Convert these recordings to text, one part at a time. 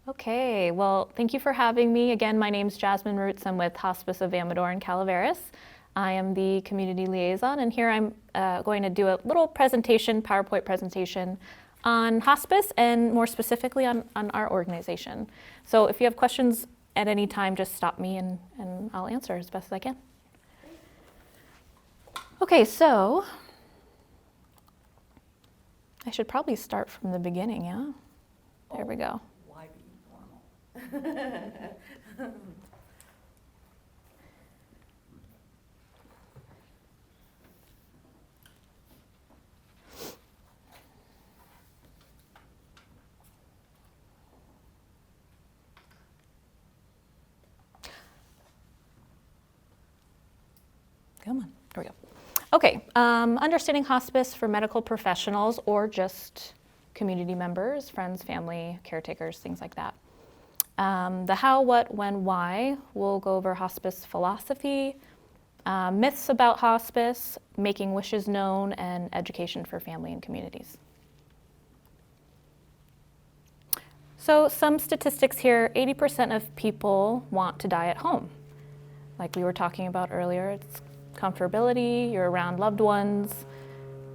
Okay, well, thank you for having me. Again, my name's Jasmine Roots. I'm with Hospice of Amador and Calaveras. I am the community liaison, and here I'm going to do a little presentation, PowerPoint presentation on hospice and more specifically on our organization. So if you have questions at any time, just stop me and I'll answer as best as I can. Okay, so I should probably start from the beginning, yeah? There we go. Why be normal? Come on, there we go. Okay, understanding hospice for medical professionals or just community members, friends, family, caretakers, things like that. The how, what, when, why, we'll go over hospice philosophy, myths about hospice, making wishes known, and education for family and communities. So some statistics here, 80% of people want to die at home. Like we were talking about earlier, it's comfortability, you're around loved ones,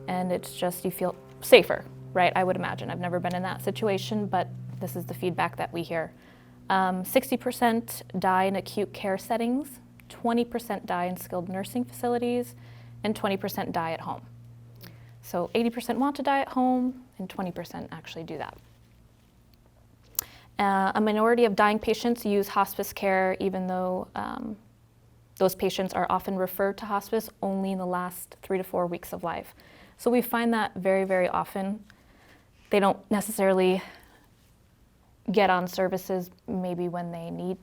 and it's just you feel safer, right? I would imagine. I've never been in that situation, but this is the feedback that we hear. 60% die in acute care settings, 20% die in skilled nursing facilities, and 20% die at home. So 80% want to die at home, and 20% actually do that. A minority of dying patients use hospice care, even though those patients are often referred to hospice only in the last 3 to 4 weeks of life. So we find that very, very often. They don't necessarily get on services maybe when they need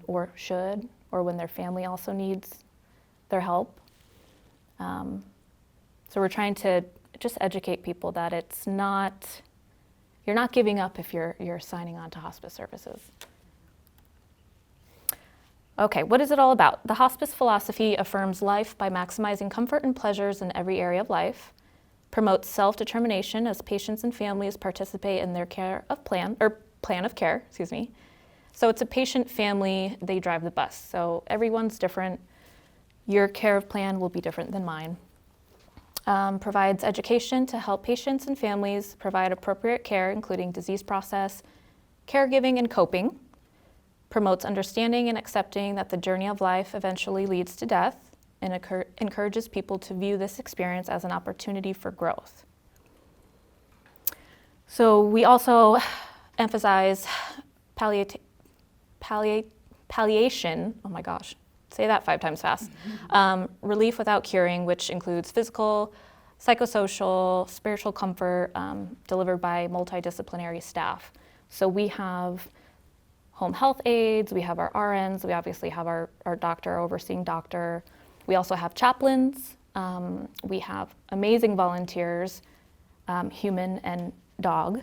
or should, or when their family also needs their help. So we're trying to just educate people that it's not, you're not giving up if you're signing on to hospice services. Okay, what is it all about? The hospice philosophy affirms life by maximizing comfort and pleasures in every area of life, promotes self-determination as patients and families participate in their plan of care. So it's a patient family, they drive the bus. So everyone's different. Your care of plan will be different than mine. Provides education to help patients and families provide appropriate care, including disease process, caregiving, and coping. Promotes understanding and accepting that the journey of life eventually leads to death, and encourages people to view this experience as an opportunity for growth. So we also emphasize palliation, oh my gosh, say that 5 times fast, relief without curing, which includes physical, psychosocial, spiritual comfort delivered by multidisciplinary staff. So we have home health aides, we have our RNs, we obviously have our doctor, overseeing doctor. We also have chaplains, we have amazing volunteers, human and dog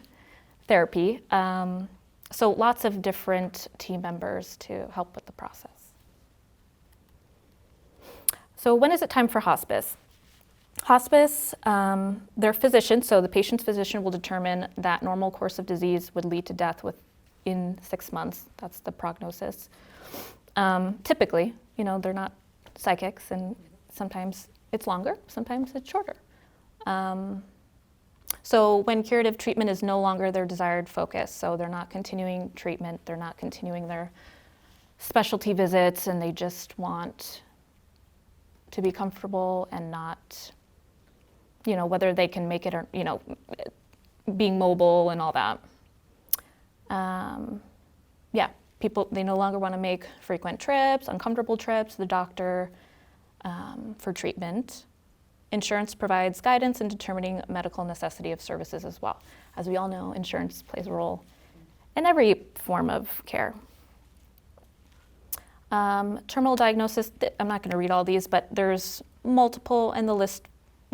therapy. So lots of different team members to help with the process. So when is it time for hospice? Hospice, their physician, so the patient's physician will determine that normal course of disease would lead to death within 6 months. That's the prognosis. Typically, they're not psychics, and sometimes it's longer, sometimes it's shorter. So when curative treatment is no longer their desired focus, so they're not continuing treatment, they're not continuing their specialty visits, and they just want to be comfortable and not, whether they can make it or, being mobile and all that. People, they no longer want to make frequent trips, uncomfortable trips to the doctor for treatment. Insurance provides guidance in determining medical necessity of services as well. As we all know, insurance plays a role in every form of care. Terminal diagnosis, I'm not going to read all these, but there's multiple, and the list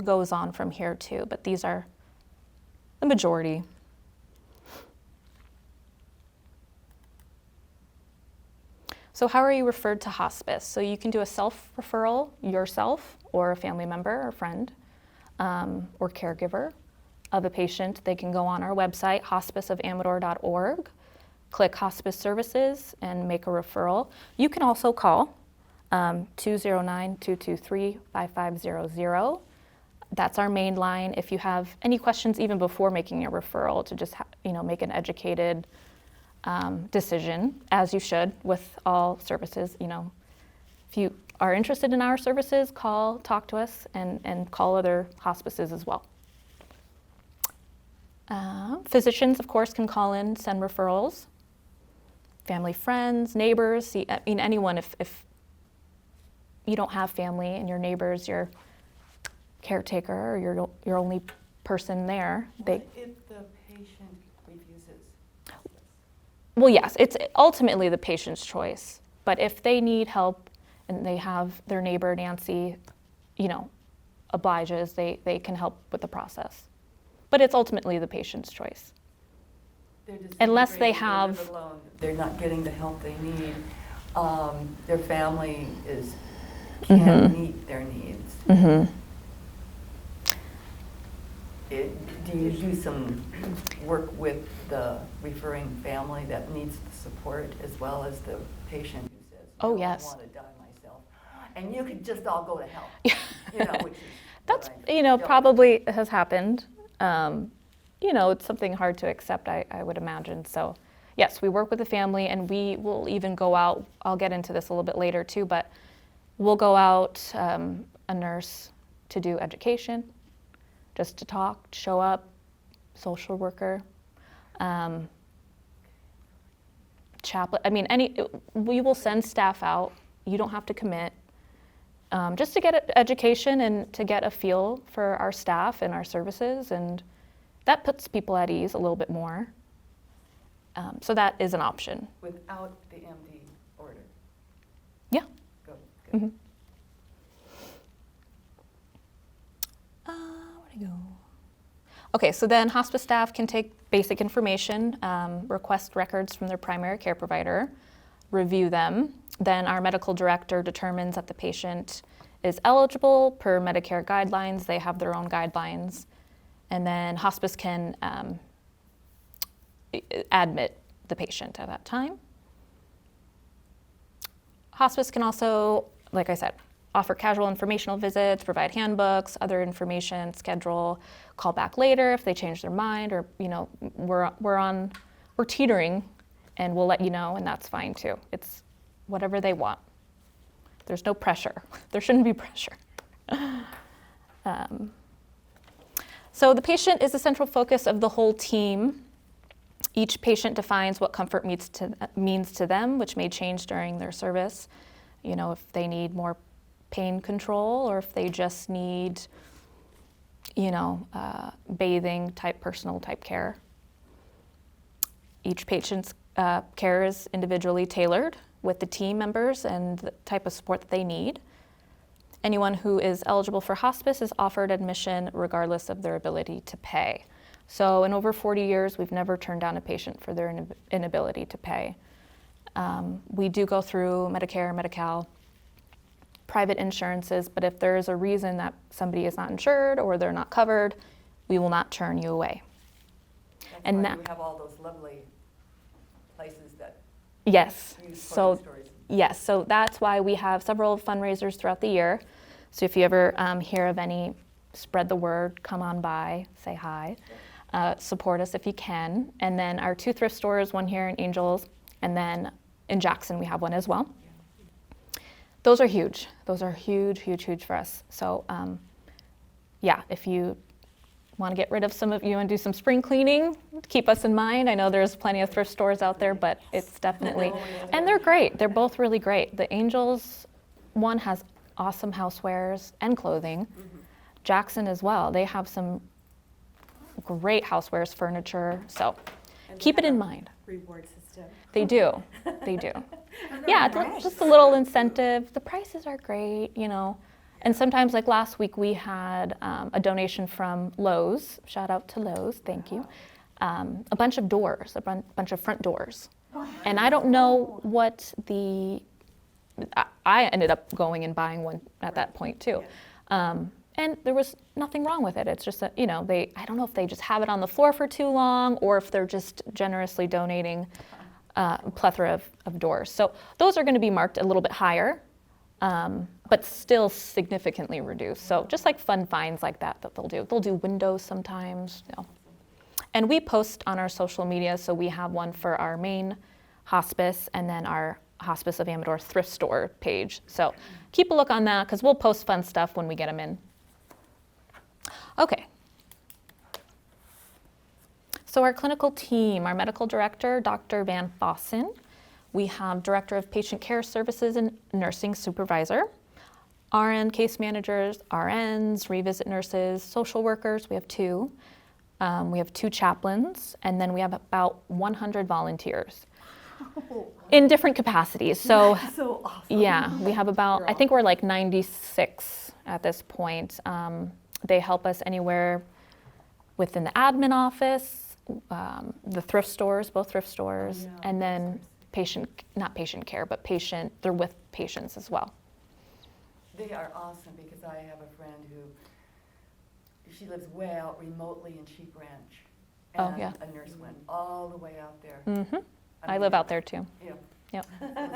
goes on from here too, but these are the majority. So how are you referred to hospice? So you can do a self-referral yourself, or a family member or friend, or caregiver of a patient. They can go on our website, hospiceofamador.org, click Hospice Services and make a referral. You can also call 209-223-5500. That's our main line. If you have any questions even before making a referral, to just make an educated decision, as you should with all services. If you are interested in our services, talk to us, and call other hospices as well. Physicians, of course, can call in, send referrals. Family, friends, neighbors, anyone. If you don't have family and your neighbor's your caretaker or your only person there, What if the patient refuses hospice? Well, yes, it's ultimately the patient's choice. But if they need help and they have their neighbor, Nancy, obliges, they can help with the process. But it's ultimately the patient's choice. They're Unless they disintegrated, have- live alone. They're not getting the help they need. Their family can't meet their needs. Mm-hmm. Do you do some work with the referring family that needs the support as well as the patient who says, Oh, "No, yes. I want to die myself," and you could just all go to hell? Which is That's, what I feel. probably has happened. It's something hard to accept, I would imagine. So, yes, we work with the family, and we will even go out. I'll get into this a little bit later too, but we'll go out, a nurse to do education, just to talk, show up, social worker, chaplain. We will send staff out. You don't have to commit. Just to get education and to get a feel for our staff and our services, and that puts people at ease a little bit more. So that is an option. Without the MD order. Yeah. Good. Mm-hmm. Where'd I go? Okay, so then hospice staff can take basic information, request records from their primary care provider, review them. Then our medical director determines that the patient is eligible per Medicare guidelines. They have their own guidelines. And then hospice can admit the patient at that time. Hospice can also, like I said, offer casual informational visits, provide handbooks, other information, schedule, call back later if they change their mind, or we're teetering, and we'll let you know, and that's fine too. It's whatever they want. There's no pressure. There shouldn't be pressure. So the patient is the central focus of the whole team. Each patient defines what comfort means to them, which may change during their service. If they need more pain control, or if they just need, bathing type, personal type care. Each patient's care is individually tailored with the team members and the type of support that they need. Anyone who is eligible for hospice is offered admission regardless of their ability to pay. So in over 40 years, we've never turned down a patient for their inability to pay. We do go through Medicare, Medi-Cal, private insurances, but if there is a reason that somebody is not insured or they're not covered, we will not turn you away. That's And why that- we have all those lovely places that Yes. use So stories. yes, so that's why we have several fundraisers throughout the year. So if you ever hear of any, spread the word, come on by, say hi, support us if you can. And then our 2 thrift stores, one here in Angels, and then in Jackson we have one as well. Those are huge. Those are huge, huge, huge for us. So if you want to get rid of some of, you want to do some spring cleaning, keep us in mind. I know there's plenty of thrift stores out there, but it's definitely, and they're great. They're both really great. The Angels one has awesome housewares and clothing. Jackson as well. They have some great housewares, furniture. So And keep they it in have a mind. Reward system. They do. They do. Yeah, it's just a little incentive. The prices are great, And sometimes, like last week, we had a donation from Lowe's. Shout out to Lowe's, thank you. A bunch of doors, a bunch of front doors. And I don't know what I ended up going and buying one at that point too. And there was nothing wrong with it. It's just that, I don't know if they just have it on the floor for too long or if they're just generously donating plethora of doors. So those are going to be marked a little bit higher, but still significantly reduced. So just like fun finds like that they'll do. They'll do windows sometimes. And we post on our social media, so we have one for our main hospice and then our Hospice of Amador thrift store page. So keep a look on that because we'll post fun stuff when we get them in. Okay. So our clinical team, our medical director, Dr. Van Fossen. We have director of patient care services and nursing supervisor, RN case managers, RNs, revisit nurses, social workers. We have 2. We have 2 chaplains, and then we have about 100 volunteers in different capacities. So, so awesome. Yeah, we have about, I think we're like 96 at this point. They help us anywhere within the admin office, the thrift stores, both thrift stores, and then not patient care, but they're with patients as well. They are awesome because I have a friend who, she lives way out remotely in Sheep Ranch. And Oh, yeah. a nurse went all the way out there. Mm-hmm. I live out there too. Yeah. Yep.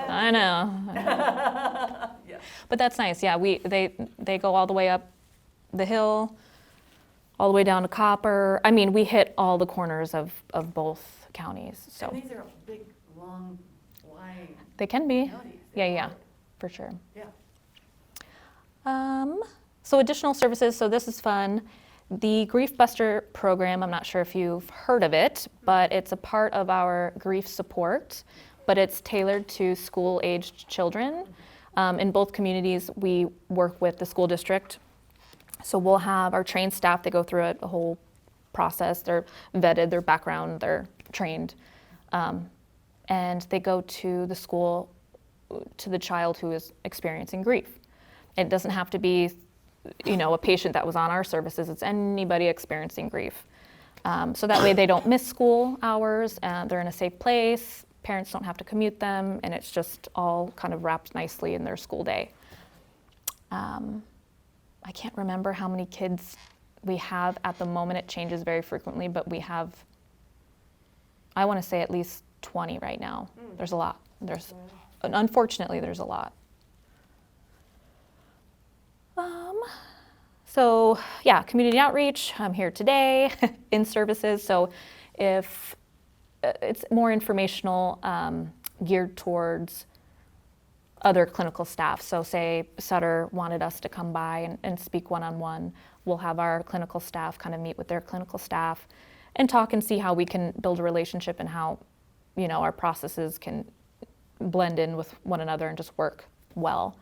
I know. Yeah. But that's nice. Yeah, they go all the way up the hill, all the way down to Copper. I mean, we hit all the corners of both counties. So And these are big, long, wide they can be. counties. Yeah, for sure. Yeah. So additional services. So this is fun. The Grief Buster program, I'm not sure if you've heard of it, but it's a part of our grief support, but it's tailored to school-aged children. In both communities, we work with the school district. So we'll have our trained staff that go through it, the whole process. They're vetted, their background, they're trained. And they go to the school, to the child who is experiencing grief. It doesn't have to be a patient that was on our services. It's anybody experiencing grief. So that way they don't miss school hours, they're in a safe place, parents don't have to commute them, and it's just all kind of wrapped nicely in their school day. I can't remember how many kids we have at the moment. It changes very frequently, but we have, I want to say at least 20 right now. There's a lot. Unfortunately, there's a lot. So yeah, community outreach, I'm here today in services. So if it's more informational, geared towards other clinical staff. So say Sutter wanted us to come by and speak one-on-one, we'll have our clinical staff kind of meet with their clinical staff and talk and see how we can build a relationship and how, our processes can blend in with one another and just work well.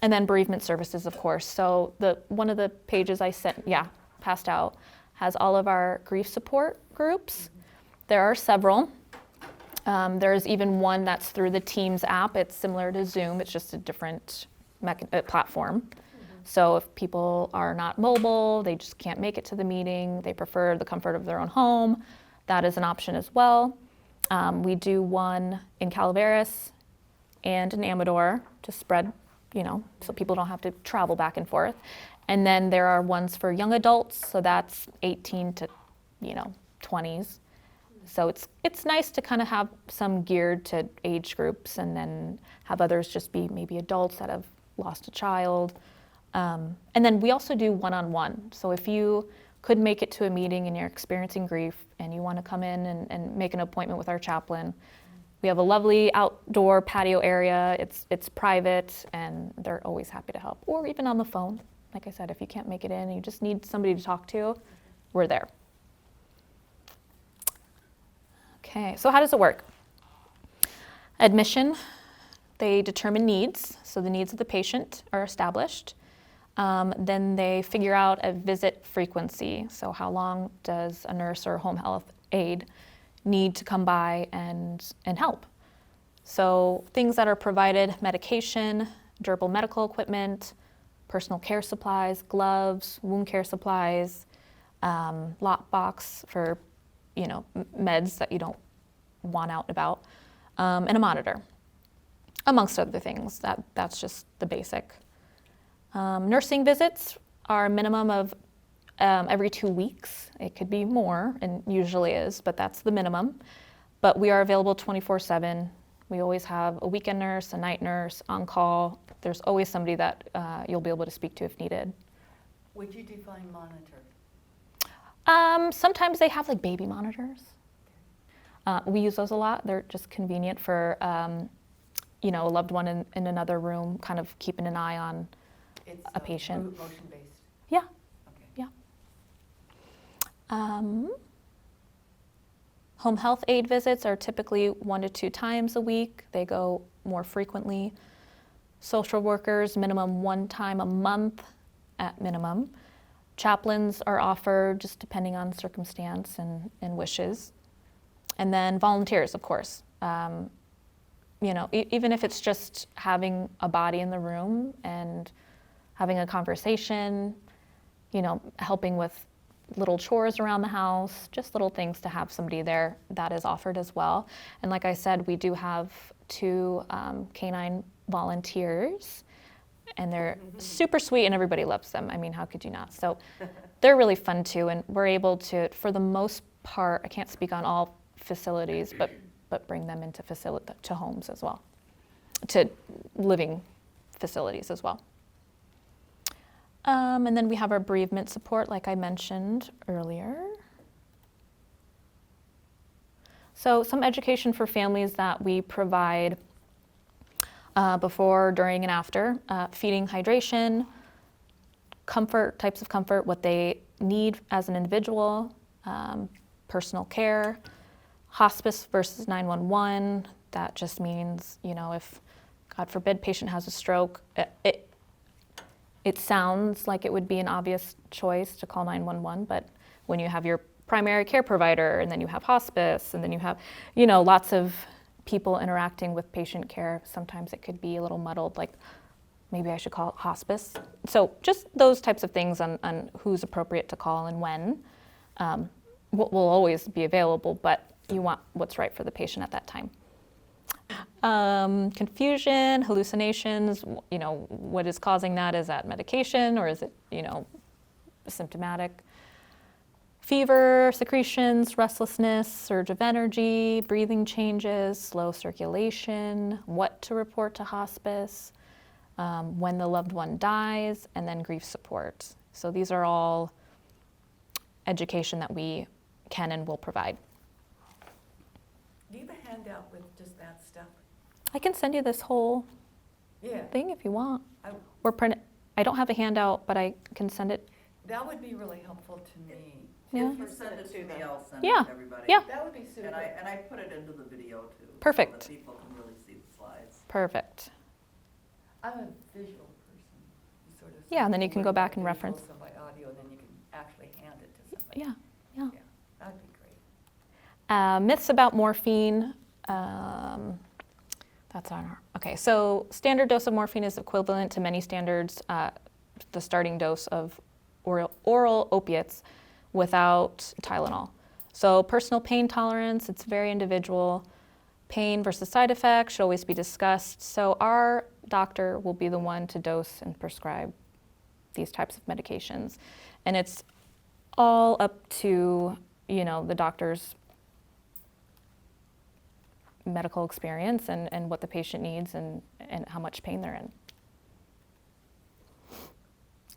And then bereavement services, of course. So one of the pages I passed out has all of our grief support groups. There are several. There's even one that's through the Teams app. It's similar to Zoom. It's just a different platform. So if people are not mobile, they just can't make it to the meeting, they prefer the comfort of their own home, that is an option as well. We do one in Calaveras and in Amador to spread, so people don't have to travel back and forth. And then there are ones for young adults, so that's 18 to, 20s. So it's nice to kind of have some geared to age groups and then have others just be maybe adults that have lost a child. And then we also do one-on-one. So if you could make it to a meeting and you're experiencing grief and you want to come in and make an appointment with our chaplain, we have a lovely outdoor patio area. It's private and they're always happy to help. Or even on the phone. Like I said, if you can't make it in and you just need somebody to talk to, we're there. Okay, so how does it work? Admission, they determine needs. So the needs of the patient are established. Then they figure out a visit frequency. So how long does a nurse or home health aide need to come by and help? So things that are provided: medication, durable medical equipment, personal care supplies, gloves, wound care supplies, lockbox for meds that you don't want out and about, and a monitor, amongst other things. That's just the basic. Nursing visits are a minimum of every 2 weeks. It could be more, and usually is, but that's the minimum. But we are available 24/7. We always have a weekend nurse, a night nurse on call. There's always somebody that you'll be able to speak to if needed. Would you define monitor? Sometimes they have like baby monitors. We use those a lot. They're just convenient for, a loved one in another room, kind of keeping an eye on It's a patient. motion-based. Yeah, Okay. yeah. Home health aide visits are typically 1 to 2 times a week. They go more frequently. Social workers, minimum 1 time a month at minimum. Chaplains are offered just depending on circumstance and wishes. And then volunteers, of course. Even if it's just having a body in the room and having a conversation, helping with little chores around the house, just little things to have somebody there, that is offered as well. And like I said, we do have 2 canine volunteers, and they're super sweet and everybody loves them. I mean, how could you not? So they're really fun too, and we're able to, for the most part, I can't speak on all facilities, but bring them into to homes as well, to living facilities as well. And then we have our bereavement support, like I mentioned earlier. So some education for families that we provide before, during, and after. Feeding, hydration, comfort, types of comfort, what they need as an individual, personal care, hospice versus 911. That just means, if, God forbid, patient has a stroke, it sounds like it would be an obvious choice to call 911, but when you have your primary care provider, and then you have hospice, and then you have, lots of people interacting with patient care, sometimes it could be a little muddled, like maybe I should call it hospice. So just those types of things on who's appropriate to call and when. Will always be available, but you want what's right for the patient at that time. Confusion, hallucinations, what is causing that? Is that medication, or is it, symptomatic? Fever, secretions, restlessness, surge of energy, breathing changes, slow circulation, what to report to hospice, when the loved one dies, and then grief support. So these are all education that we can and will provide. Do you have a handout with just that stuff? I can send you this whole thing if you want, or print it. I don't have a handout, but I can send it. That would be really helpful to me. Yeah. If you send it to me, I'll send Yeah. it to everybody. Yeah. That would be super. And I put it into the video too. Perfect. So that people can really see the slides. Perfect. I'm a visual person. You sort of Yeah, and then you can go back and visual, reference. some by audio, and then you can actually hand it to somebody. Yeah. Yeah, that'd be great. Myths about morphine. That's on our, okay, so standard dose of morphine is equivalent to many standards, the starting dose of oral opiates without Tylenol. So personal pain tolerance, it's very individual. Pain versus side effects should always be discussed. So our doctor will be the one to dose and prescribe these types of medications. And it's all up to, the doctor's medical experience and what the patient needs and how much pain they're in.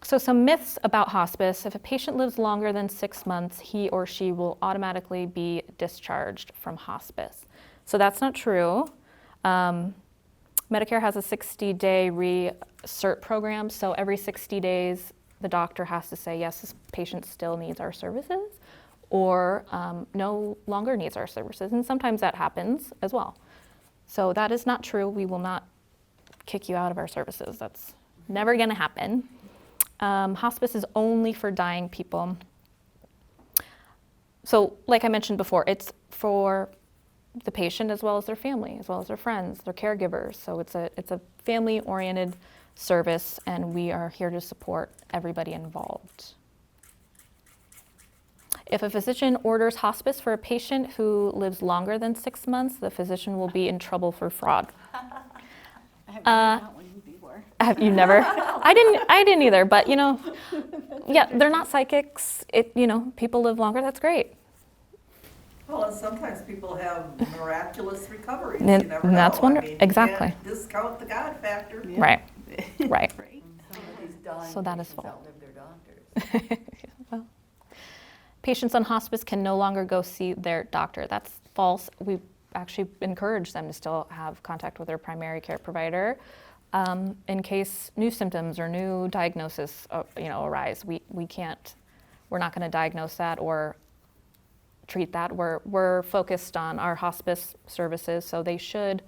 So some myths about hospice. If a patient lives longer than 6 months, he or she will automatically be discharged from hospice. So that's not true. Medicare has a 60-day re-cert program, so every 60 days the doctor has to say, yes, this patient still needs our services, or no longer needs our services, and sometimes that happens as well. So that is not true. We will not kick you out of our services. That's never going to happen. Hospice is only for dying people. So like I mentioned before, it's for the patient as well as their family, as well as their friends, their caregivers. So it's a family-oriented service, and we are here to support everybody involved. If a physician orders hospice for a patient who lives longer than 6 months, the physician will be in trouble for fraud. I haven't heard that one before. Have you never? I didn't either, but yeah, they're not psychics. People live longer, that's great. Well, and sometimes people have miraculous recoveries, you And never know. that's I mean, exactly. You can't discount the God factor. Yeah. Right, right. Somebody's dying. So that is patients full. outlive their doctors. Well, patients on hospice can no longer go see their doctor. That's false. We actually encourage them to still have contact with their primary care provider in case new symptoms or new diagnosis, arise. We can't. We're not going to diagnose that or treat that. We're focused on our hospice services, so they should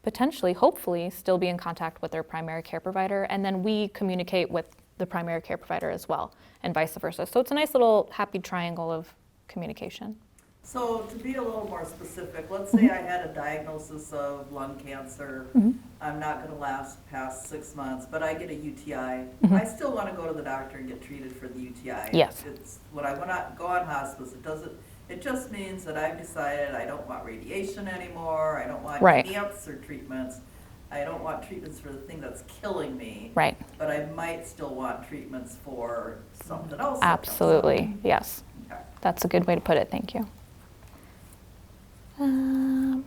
potentially, hopefully, still be in contact with their primary care provider, and then we communicate with the primary care provider as well, and vice versa. So it's a nice little happy triangle of communication. So to be a little more specific, let's say I had a diagnosis of lung cancer. I'm not going to last past 6 months, but I get a UTI. I still want to go to the doctor and get treated for the UTI. Yes. It's when I go on hospice, it just means that I've decided I don't want radiation anymore. I don't want Right. cancer treatments. I don't want treatments for the thing that's killing me. Right. But I might still want treatments for something else. that comes up. Absolutely, yes. Okay. That's a good way to put it, thank you. And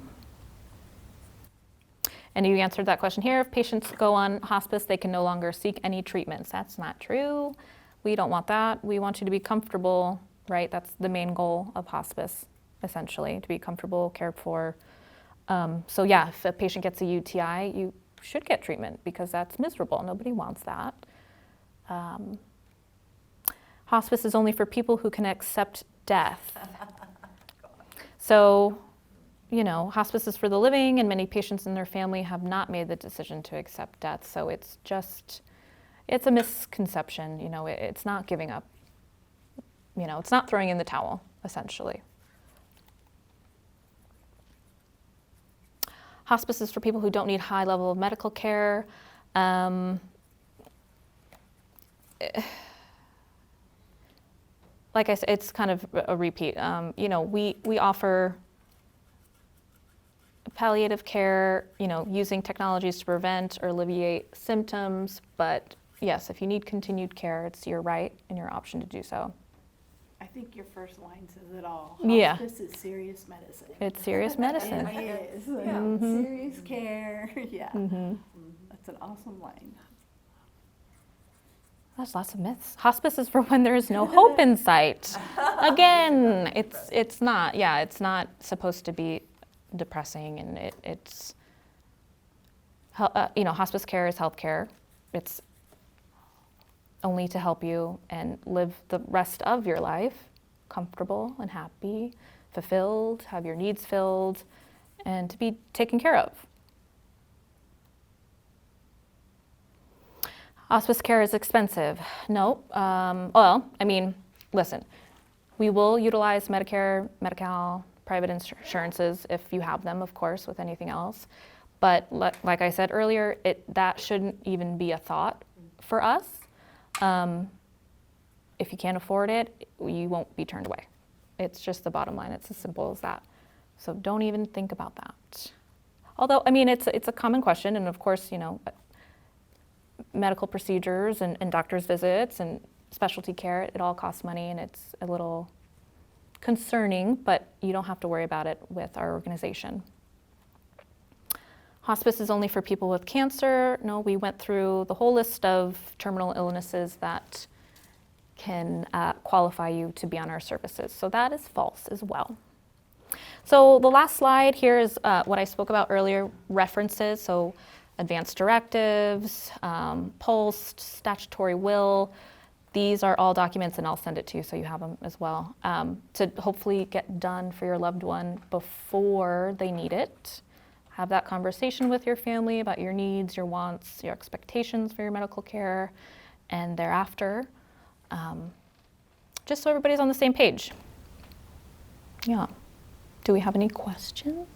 you answered that question here. If patients go on hospice, they can no longer seek any treatments. That's not true. We don't want that. We want you to be comfortable, right? That's the main goal of hospice, essentially, to be comfortable, cared for. So yeah, if a patient gets a UTI, you should get treatment because that's miserable. Nobody wants that. Hospice is only for people who can accept death. So, hospice is for the living, and many patients and their family have not made the decision to accept death. So it's a misconception. It's not giving up. It's not throwing in the towel, essentially. Hospice is for people who don't need high level of medical care. Like I said, it's kind of a repeat. We offer palliative care, using technologies to prevent or alleviate symptoms. But yes, if you need continued care, it's your right and your option to do so. I think your first line says it all. Yeah. Hospice is serious medicine. It's serious medicine. It is. Serious care. Yeah. That's an awesome line. There's lots of myths. Hospice is for when there is no hope in sight. Again, it's not. Yeah, it's not supposed to be depressing, and it's hospice care is health care. It's only to help you and live the rest of your life comfortable and happy, fulfilled, have your needs filled, and to be taken care of. Hospice care is expensive. No. Listen, we will utilize Medicare, Medi-Cal, private insurances if you have them, of course, with anything else. But like I said earlier, that shouldn't even be a thought for us. If you can't afford it, you won't be turned away. It's just the bottom line. It's as simple as that. So don't even think about that. Although, it's a common question, and of course, medical procedures and doctor's visits and specialty care, it all costs money, and it's a little concerning, but you don't have to worry about it with our organization. Hospice is only for people with cancer. No, we went through the whole list of terminal illnesses that can qualify you to be on our services. So that is false as well. So the last slide here is what I spoke about earlier, references. So advanced directives, PULSed, statutory will. These are all documents, and I'll send it to you so you have them as well, to hopefully get done for your loved one before they need it. Have that conversation with your family about your needs, your wants, your expectations for your medical care, and thereafter, just so everybody's on the same page. Yeah. Do we have any questions?